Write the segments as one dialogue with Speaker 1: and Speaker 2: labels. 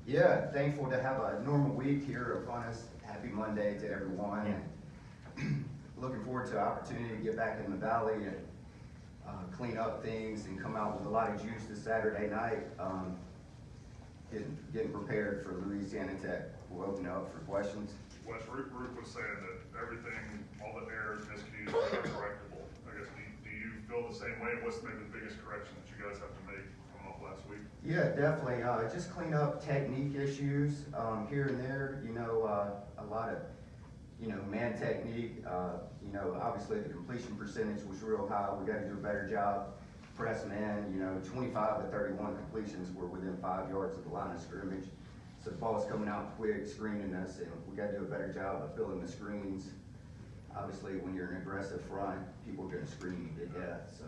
Speaker 1: Yeah, thankful to have a normal week here upon us. Happy Monday to everyone. And looking forward to the opportunity to get back in the valley and clean up things and come out with a lot of juice this Saturday night. Getting prepared for Louisiana Tech. We'll open it up for questions.
Speaker 2: Wes, Ruth was saying that everything, all the errors, miscues are correctable. I guess, do you feel the same way? What's maybe the biggest correction that you guys have to make coming off last week?
Speaker 1: Yeah, definitely. Just clean up technique issues here and there. A lot of man technique. Obviously the completion percentage was real high. We got to do a better job press man. 25 to 31 completions were within 5 yards of the line of scrimmage. So the ball's coming out quick, screening us, and we got to do a better job of filling the screens. Obviously, when you're an aggressive front, people are going to screen you to death. So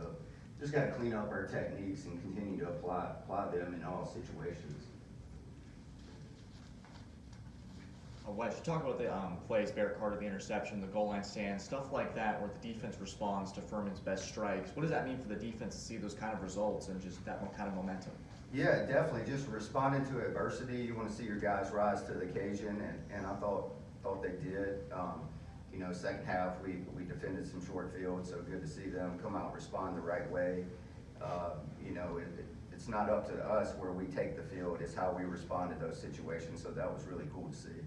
Speaker 1: just got to clean up our techniques and continue to apply them in all situations.
Speaker 3: Wes, you talk about the plays, Barrett Carter, the interception, the goal line stand, stuff like that, where the defense responds to Furman's best strikes. What does that mean for the defense to see those kind of results and just that kind of momentum?
Speaker 1: Yeah, definitely. Just responding to adversity. You want to see your guys rise to the occasion, and I thought they did. Second half we defended some short fields, so good to see them come out and respond the right way. It's not up to us where we take the field; it's how we respond to those situations. So that was really cool to see.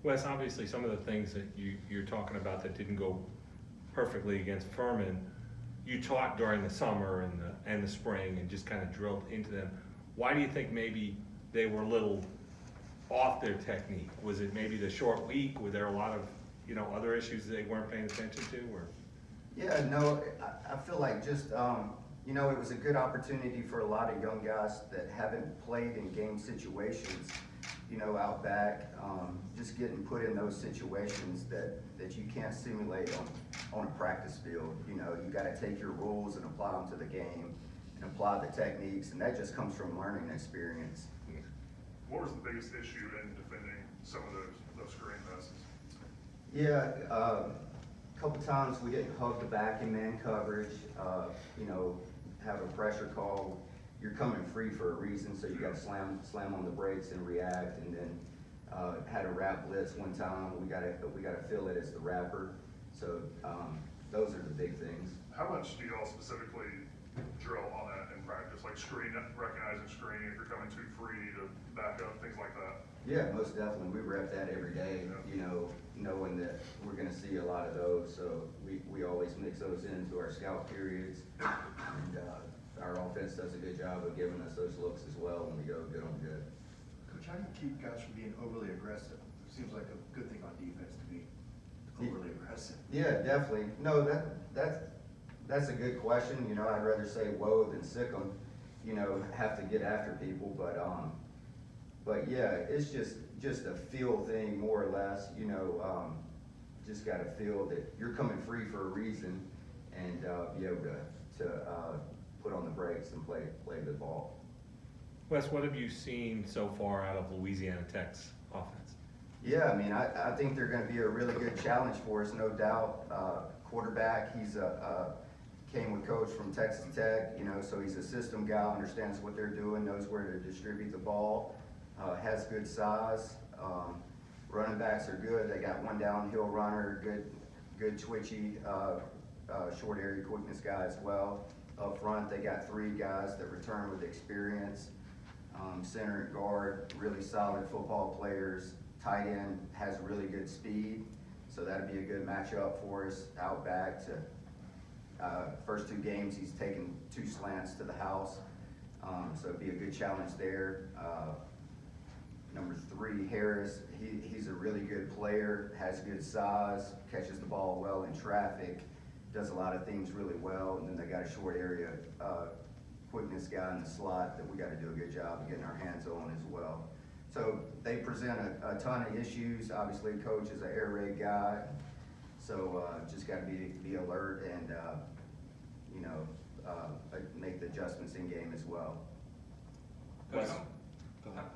Speaker 4: Wes, obviously some of the things that you're talking about that didn't go perfectly against Furman, you taught during the summer and the spring and just kind of drilled into them. Why do you think maybe they were a little off their technique? Was it maybe the short week? Were there a lot of other issues that they weren't paying attention to? Or?
Speaker 1: Yeah, no, I feel like just it was a good opportunity for a lot of young guys that haven't played in game situations. Out back, just getting put in those situations that you can't simulate on a practice field. You got to take your rules and apply them to the game and apply the techniques, and that just comes from learning experience.
Speaker 2: What was the biggest issue in defending some of those screen passes?
Speaker 1: Yeah, a couple times we didn't hug the back in man coverage, have a pressure call. You're coming free for a reason, so you got to slam on the brakes and react. And then had a wrap blitz one time. We got to feel it as the wrapper. So those are the big things.
Speaker 2: How much do y'all specifically drill on that in practice, like recognizing screen if you're coming too free to back up, things like that?
Speaker 1: Yeah, most definitely. We rep that every day. Knowing that we're going to see a lot of those, so we always mix those into our scout periods. And, our offense does a good job of giving us those looks as well when we go good on good.
Speaker 5: Coach, how do you keep guys from being overly aggressive? It seems like a good thing on defense to be overly aggressive.
Speaker 1: Yeah, definitely. No, that's a good question. I'd rather say whoa than sick them. Have to get after people, but yeah, it's just a feel thing more or less. Just got to feel that you're coming free for a reason, and be able to put on the brakes and play the ball.
Speaker 4: Wes, what have you seen so far out of Louisiana Tech's offense?
Speaker 1: Yeah, I think they're going to be a really good challenge for us, no doubt. Quarterback, he's came with coach from Texas Tech, so he's a system guy, understands what they're doing, knows where to distribute the ball, has good size. Running backs are good. They got one downhill runner, good twitchy, short area quickness guy as well. Up front, they got 3 guys that return with experience. Center and guard, really solid football players. Tight end has really good speed, so that'd be a good matchup for us. Out back to first 2 games, he's taken 2 slants to the house, so it'd be a good challenge there. Number 3, Harris, he's a really good player, has good size, catches the ball well in traffic, does a lot of things really well. And then they got a short area quickness guy in the slot that we got to do a good job of getting our hands on as well. So they present a ton of issues. Obviously, coach is an air raid guy, so just got to be alert and make the adjustments in game as well.
Speaker 6: Coach,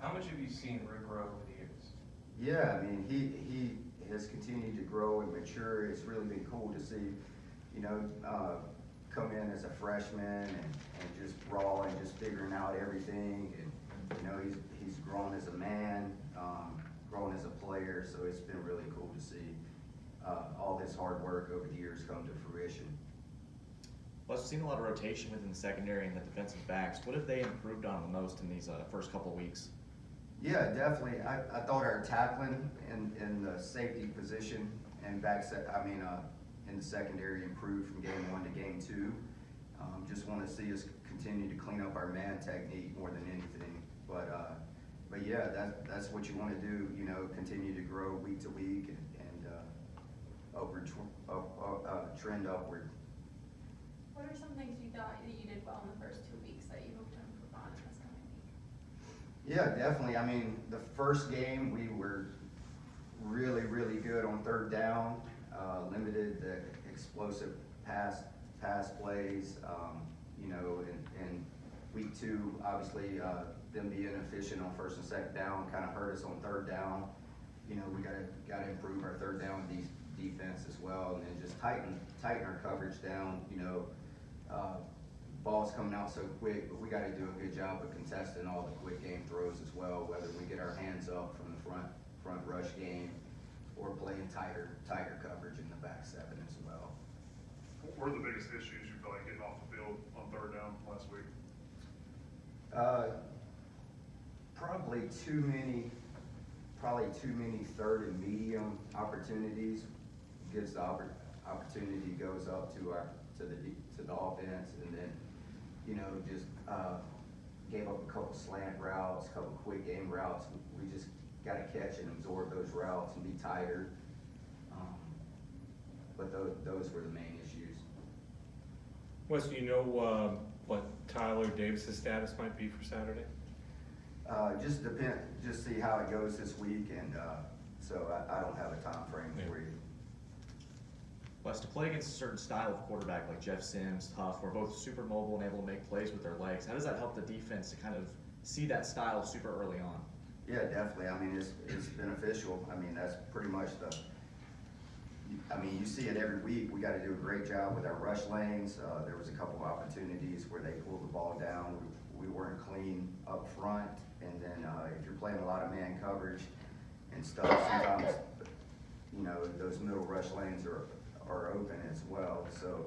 Speaker 6: how much have you seen Rick grow over the years?
Speaker 1: Yeah, he has continued to grow and mature. It's really been cool to see, come in as a freshman and just raw and just figuring out everything and You know, he's grown as a man, grown as a player, so it's been really cool to see all his hard work over the years come to fruition.
Speaker 3: Well, I've seen a lot of rotation within the secondary and the defensive backs. What have they improved on the most in these first couple weeks?
Speaker 1: Yeah, definitely. I thought our tackling in the safety position and in the secondary improved from game 1 to game 2. Just want to see us continue to clean up our man technique more than anything. But yeah, that's what you want to do. You know, continue to grow week to week and trend upward.
Speaker 7: What are some things you thought that you did well in the first 2 weeks that you hope to improve on in this coming week?
Speaker 1: Yeah, definitely. I mean, the first game we were really, really good on third down, limited the explosive pass plays. You know, in week 2, obviously, them being efficient on first and second down kind of hurt us on third down. You know, we gotta improve our third down defense as well, and then just tighten our coverage down. You know, balls coming out so quick, but we got to do a good job of contesting all the quick game throws as well, whether we get our hands up from the front rush game or playing tighter coverage in the back 7 as well.
Speaker 2: What were the biggest issues you felt like getting off the field on third down last week?
Speaker 1: Probably too many third and medium opportunities. Gives the opportunity goes up to the offense, and then, you know, just gave up a couple slant routes, a couple quick game routes. We just got to catch and absorb those routes and be tighter. But those were the main issues.
Speaker 4: Wes, do you know what Tyler Davis's status might be for Saturday?
Speaker 1: Just see how it goes this week, and so I don't have a time frame for you.
Speaker 3: Wes, to play against a certain style of quarterback like Jeff Sims, tough, who are both super mobile and able to make plays with their legs, how does that help the defense to kind of see that style super early on?
Speaker 1: Yeah, definitely. I mean, it's beneficial. I mean, that's pretty much you see it every week. We got to do a great job with our rush lanes. There was a couple of opportunities where they pulled the ball down. We weren't clean up front, and then if you're playing a lot of man coverage and stuff, sometimes, you know, those middle rush lanes are open as well. So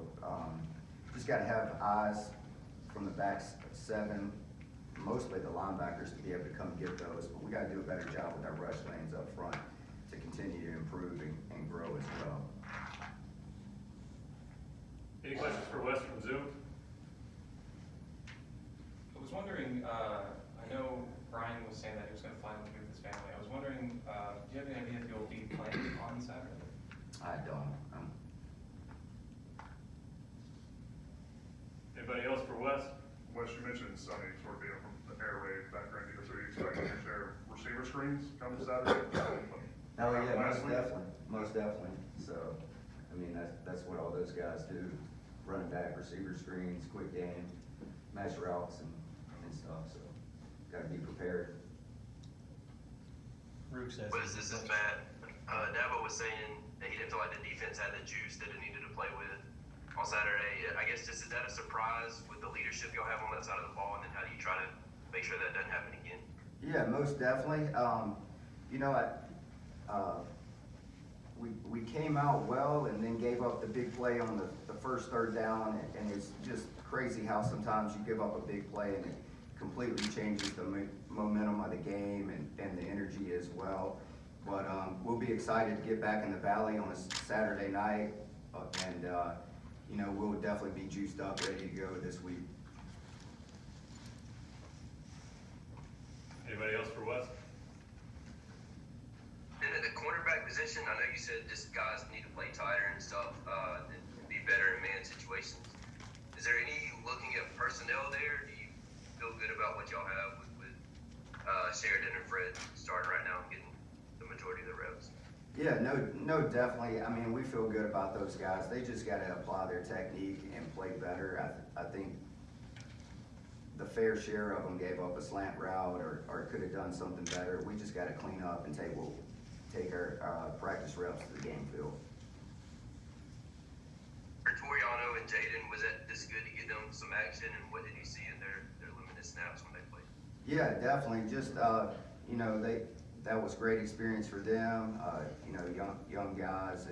Speaker 1: just got to have eyes from the back 7, mostly the linebackers, to be able to come get those. But we got to do a better job with our rush lanes up front to continue to improve and grow as well.
Speaker 8: Any questions for Wes from Zoom?
Speaker 6: I was wondering, I know Brian was saying that he was going to fly with his family. I was wondering, do you have any idea if you'll be playing on Saturday?
Speaker 1: I don't.
Speaker 8: Anybody else for Wes?
Speaker 2: Wes, you mentioned Sonny sort of being from the air raid background here, so you expect to share receiver screens come Saturday?
Speaker 1: Oh yeah,
Speaker 2: Last week?
Speaker 1: most definitely. So, I mean, that's what all those guys do: running back, receiver screens, quick game, mesh routes, and stuff. So, got to be prepared.
Speaker 9: Rook says.
Speaker 10: Wes, this is Matt. Dabo was saying that he didn't feel like the defense had the juice that it needed to play with on Saturday. I guess is that a surprise with the leadership y'all have on that side of the ball, and then how do you try to make sure that doesn't happen again?
Speaker 1: Yeah, most definitely. You know, we came out well and then gave up the big play on the first third down, and it's just crazy how sometimes you give up a big play and it completely changes the momentum of the game and the energy as well. But we'll be excited to get back in the Valley on a Saturday night, and you know, we'll definitely be juiced up, ready to go this week.
Speaker 8: Anybody else for Wes?
Speaker 10: And at the cornerback position, I know you said just guys need to play tighter and stuff, and be better in man situations. Is there any looking at personnel there? Do you feel good about what y'all have with Sheridan and Fred starting right now and getting the majority of the reps?
Speaker 1: Yeah, no, definitely. I mean, we feel good about those guys. They just got to apply their technique and play better. I think the fair share of them gave up a slant route or could have done something better. We just got to clean up and take our practice reps to the game field.
Speaker 10: For Toriano and Jaden, was that just good to get them some action, and what did you see in their limited snaps when they played?
Speaker 1: Yeah, definitely, just, you know, that was great experience for them, you know, young guys,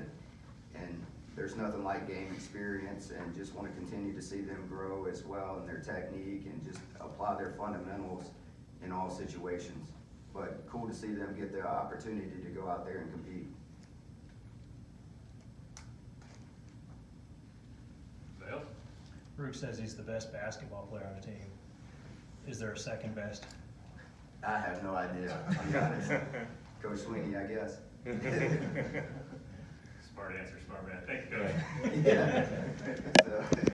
Speaker 1: and there's nothing like game experience, and just wanna continue to see them grow as well in their technique, and just apply their fundamentals in all situations. But cool to see them get the opportunity to go out there and compete.
Speaker 8: Anybody else?
Speaker 9: Rook says he's the best basketball player on the team. Is there a second best?
Speaker 1: I have no idea, to be honest. Coach Sweeney, I guess.
Speaker 8: Smart answer, smart man. Thank you, Coach.
Speaker 1: Yeah. So.